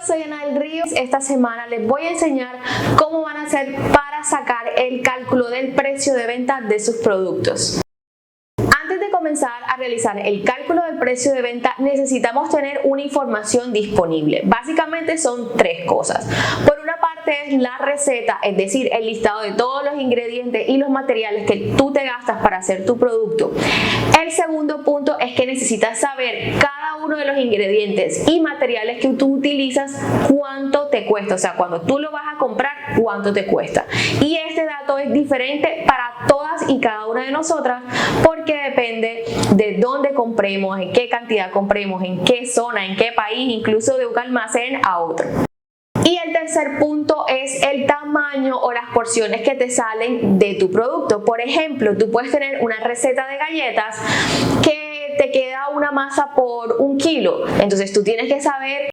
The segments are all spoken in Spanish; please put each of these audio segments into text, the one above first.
soy Ana del Río. Esta semana les voy a enseñar cómo van a hacer para sacar el cálculo del precio de venta de sus productos. Antes de comenzar a realizar el cálculo del precio de venta, necesitamos tener una información disponible. Básicamente son tres cosas. Por una parte es la receta, es decir, el listado de todos los ingredientes y los materiales que tú te gastas para hacer tu producto. El segundo punto es que necesitas saber cada uno de los ingredientes y materiales que tú utilizas, cuánto te cuesta, o sea, cuando tú lo vas a comprar, cuánto te cuesta. Y este dato es diferente para todas y cada una de nosotras porque depende de dónde compremos, en qué cantidad compremos, en qué zona, en qué país, incluso de un almacén a otro. Y el tercer punto es el tamaño o las porciones que te salen de tu producto. Por ejemplo, tú puedes tener una receta de galletas que te queda una masa por 1 kilo. Entonces tú tienes que saber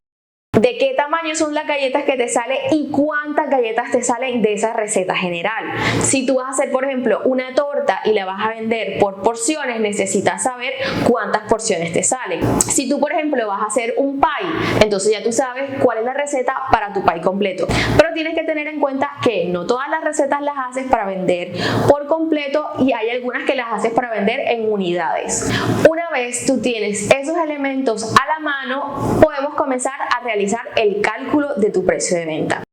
de qué tamaño son las galletas que te salen y cuántas galletas te salen de esa receta general. Si tú vas a hacer, por ejemplo, una torta y la vas a vender por porciones, necesitas saber cuántas porciones te salen. Si tú, por ejemplo, vas a hacer un pie, entonces ya tú sabes cuál es la receta para tu pie completo. Pero tienes que tener en cuenta que no todas las recetas las haces para vender por completo y hay algunas que las haces para vender en unidades. Una vez tú tienes esos elementos a la mano, podemos comenzar a realizar el cálculo de tu precio de venta.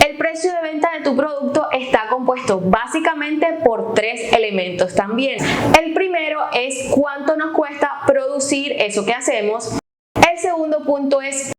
El precio de venta de tu producto está compuesto básicamente por tres elementos también. El primero es cuánto nos cuesta producir eso que hacemos. El segundo punto es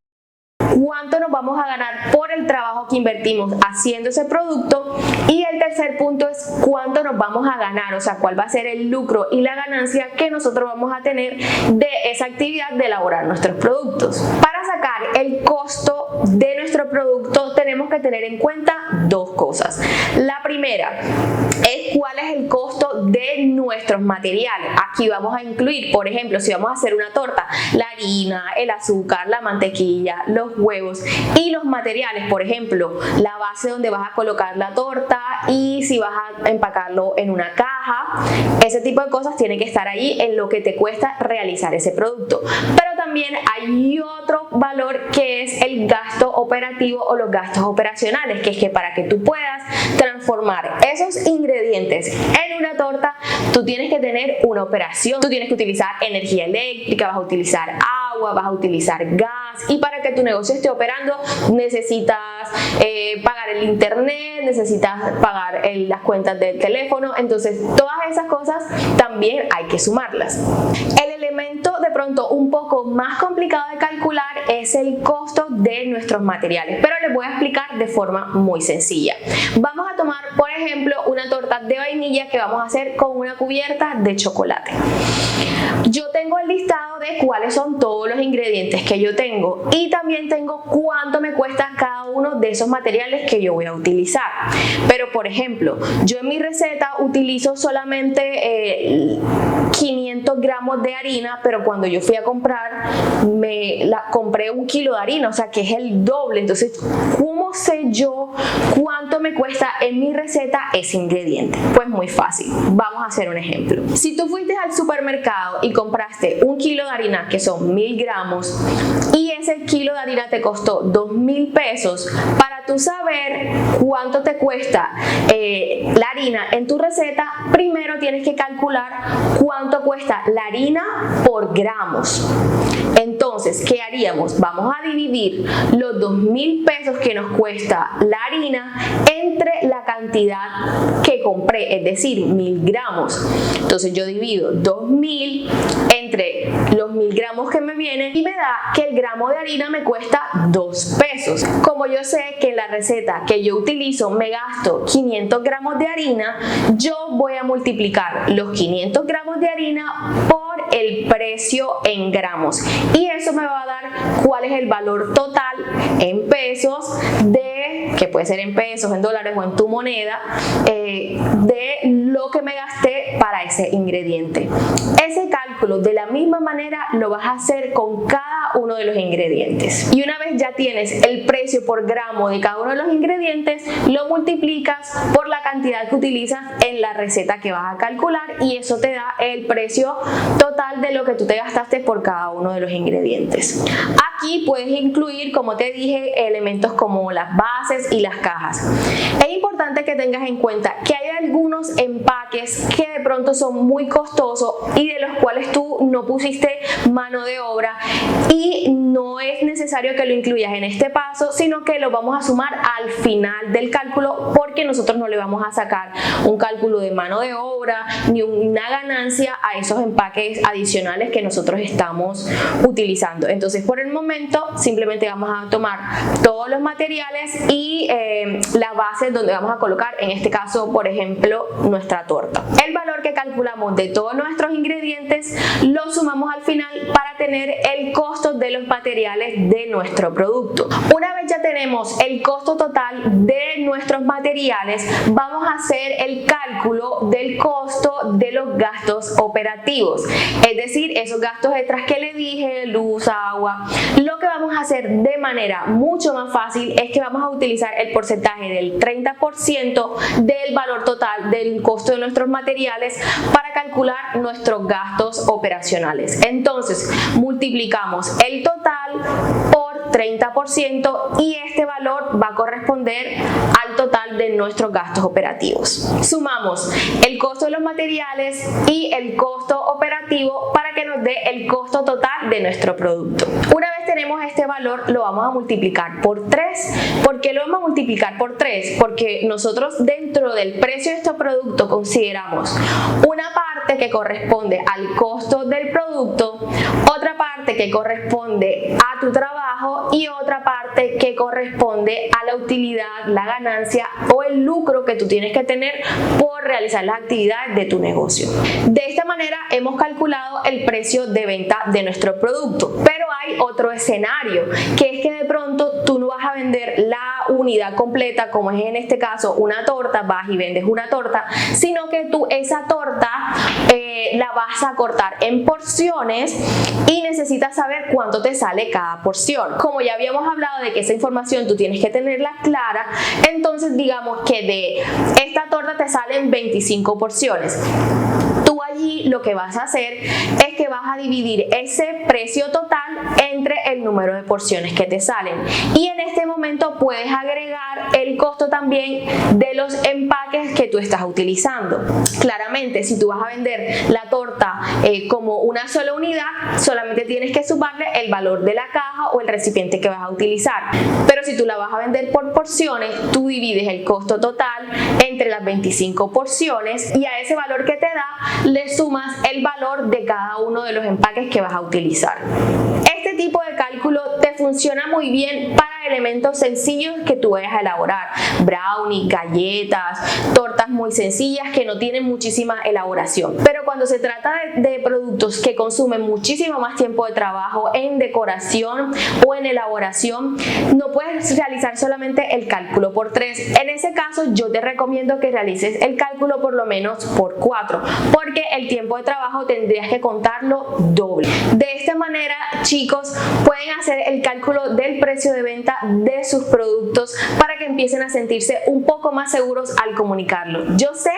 cuánto nos vamos a ganar por el trabajo que invertimos haciendo ese producto, y el tercer punto es cuánto nos vamos a ganar, o sea, cuál va a ser el lucro y la ganancia que nosotros vamos a tener de esa actividad de elaborar nuestros productos. Para sacar el costo de nuestro producto tenemos que tener en cuenta dos cosas. La primera es cuál es el costo de nuestros materiales. Aquí vamos a incluir, por ejemplo, si vamos a hacer una torta, la harina, el azúcar, la mantequilla, los huevos y los materiales, por ejemplo, la base donde vas a colocar la torta y si vas a empacarlo en una caja. Ese tipo de cosas tienen que estar ahí en lo que te cuesta realizar ese producto. Pero también hay otro valor que es el gasto operativo o los gastos operacionales, que es que para que tú puedas transformar esos ingredientes en una torta, tú tienes que tener una operación, tú tienes que utilizar energía eléctrica, vas a utilizar agua, vas a utilizar gas, y para que tu negocio esté operando necesitas pagar el internet, necesitas pagar las cuentas del teléfono. Entonces todas esas cosas también hay que sumarlas. El elemento de pronto un poco más complicado de calcular es el costo de nuestros materiales, pero les voy a explicar de forma muy sencilla. Vamos a tomar, por ejemplo, una torta de vainilla que vamos a hacer con una cubierta de chocolate. Yo tengo el listado de cuáles son todos los ingredientes que yo tengo y también tengo cuánto me cuesta cada uno de esos materiales que yo voy a utilizar. Pero, por ejemplo, yo en mi receta utilizo solamente 500 gramos de harina, pero cuando yo fui a comprar, compré 1 kilo de harina, o sea que es el doble. Entonces, ¿cómo sé yo cuánto me cuesta en mi receta ese ingrediente? Pues muy fácil. Vamos a hacer un ejemplo. Si tú fuiste al supermercado y compraste 1 kilo de harina, que son 1000 gramos, y ese kilo de harina te costó 2000 pesos, para tú saber cuánto te cuesta la harina en tu receta, primero tienes que calcular cuánto cuesta la harina por gramos. Entonces, ¿qué haríamos? Vamos a dividir los 2000 pesos que nos cuesta la harina entre la cantidad que compré, es decir, 1000 gramos. Entonces yo divido 2000 entre los 1000 gramos que me vienen y me da que el gramo de harina me cuesta 2 pesos. Como yo sé que en la receta que yo utilizo me gasto 500 gramos de harina, yo voy a multiplicar los 500 gramos de harina por el precio en gramos, y eso me va a dar cuál es el valor total en pesos que puede ser en pesos, en dólares o en tu moneda, de lo que me gasté para ese ingrediente. Ese cálculo cálculo de la misma manera lo vas a hacer con cada uno de los ingredientes. Y una vez ya tienes el precio por gramo de cada uno de los ingredientes, lo multiplicas por la cantidad que utilizas en la receta que vas a calcular y eso te da el precio total de lo que tú te gastaste por cada uno de los ingredientes. Aquí puedes incluir, como te dije, elementos como las bases y las cajas. Es importante que tengas en cuenta que hay algunos empaques que de pronto son muy costosos y de los cuales tú no pusiste mano de obra y no es necesario que lo incluyas en este paso, sino que lo vamos a sumar al final del cálculo porque nosotros no le vamos a sacar un cálculo de mano de obra ni una ganancia a esos empaques adicionales que nosotros estamos utilizando. Entonces, por el momento, simplemente vamos a tomar todos los materiales y la base donde vamos a colocar, en este caso, por ejemplo, nuestra torta. El valor que calculamos de todos nuestros ingredientes lo sumamos al final para tener el costo de los materiales de nuestro producto. Una vez ya tenemos el costo total de nuestros materiales, vamos a hacer el cálculo del costo de los gastos operativos, es decir, esos gastos extras que le dije, luz, agua. Lo que vamos a hacer de manera mucho más fácil es que vamos a utilizar el porcentaje del 30% del valor total del costo de nuestros materiales para calcular nuestros gastos operacionales. Entonces, multiplicamos el total por 30% y este valor va a corresponder al total de nuestros gastos operativos. Sumamos el costo de los materiales y el costo operativo para que nos dé el costo total de nuestro producto. Una vez tenemos este valor, lo vamos a multiplicar por 3. ¿Por qué lo vamos a multiplicar por 3? Porque nosotros dentro del precio de este producto consideramos una parte que corresponde al costo del producto, otra parte que corresponde a tu trabajo y otra parte que corresponde a la utilidad, la ganancia o el lucro que tú tienes que tener por realizar las actividades de tu negocio. De esta manera hemos calculado el precio de venta de nuestro producto, pero hay otro escenario, que es que de pronto tú no vas a vender la unidad completa, como es en este caso una torta, vas y vendes una torta, sino que tú esa torta la vas a cortar en porciones y necesitas saber cuánto te sale cada porción. Como ya habíamos hablado de que esa información tú tienes que tenerla clara, entonces digamos que de esta torta te salen 25 porciones. Tú allí lo que vas a hacer es que vas a dividir ese precio total entre el número de porciones que te salen y en este momento puedes agregar el costo también de los empaques que tú estás utilizando. Claramente, si tú vas a vender la torta como una sola unidad, solamente tienes que sumarle el valor de la caja o el recipiente que vas a utilizar, pero si tú la vas a vender por porciones, tú divides el costo total entre las 25 porciones y a ese valor que te da le sumas el valor de cada uno de los empaques que vas a utilizar. Este tipo de cálculo te funciona muy bien para elementos sencillos que tú vayas a elaborar, brownies, galletas, tortas muy sencillas que no tienen muchísima elaboración. Pero cuando se trata de productos que consumen muchísimo más tiempo de trabajo en decoración o en elaboración, no puedes realizar solamente el cálculo por 3. En ese caso yo te recomiendo que realices el cálculo por lo menos por 4, porque el tiempo de trabajo tendrías que contarlo doble. De esta manera, chicos, pueden hacer el cálculo del precio de venta de sus productos para que empiecen a sentirse un poco más seguros al comunicarlo. Yo sé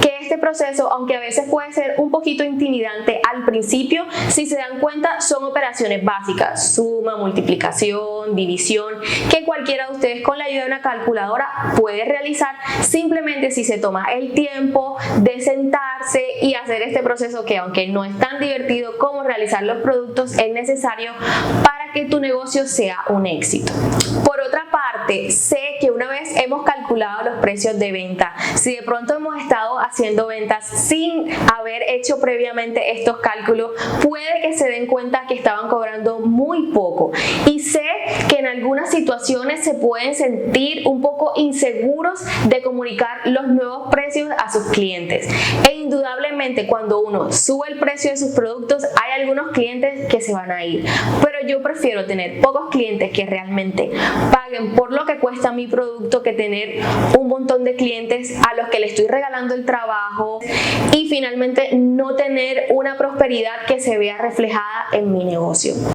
que este proceso, aunque a veces puede ser un poquito intimidante al principio, si se dan cuenta son operaciones básicas, suma, multiplicación, división, que cualquiera de ustedes con la ayuda de una calculadora puede realizar simplemente si se toma el tiempo de sentarse y hacer este proceso que, aunque no es tan divertido como realizar los productos, es necesario para que tu negocio sea un éxito. Por otra parte, sé que una vez hemos calculado los precios de venta, si de pronto hemos estado haciendo ventas sin haber hecho previamente estos cálculos, puede que se den cuenta que estaban cobrando muy poco. Y sé que en algunas situaciones se pueden sentir un poco inseguros de comunicar los nuevos precios a sus clientes. E indudablemente obviamente cuando uno sube el precio de sus productos hay algunos clientes que se van a ir, pero yo prefiero tener pocos clientes que realmente paguen por lo que cuesta mi producto que tener un montón de clientes a los que le estoy regalando el trabajo y finalmente no tener una prosperidad que se vea reflejada en mi negocio.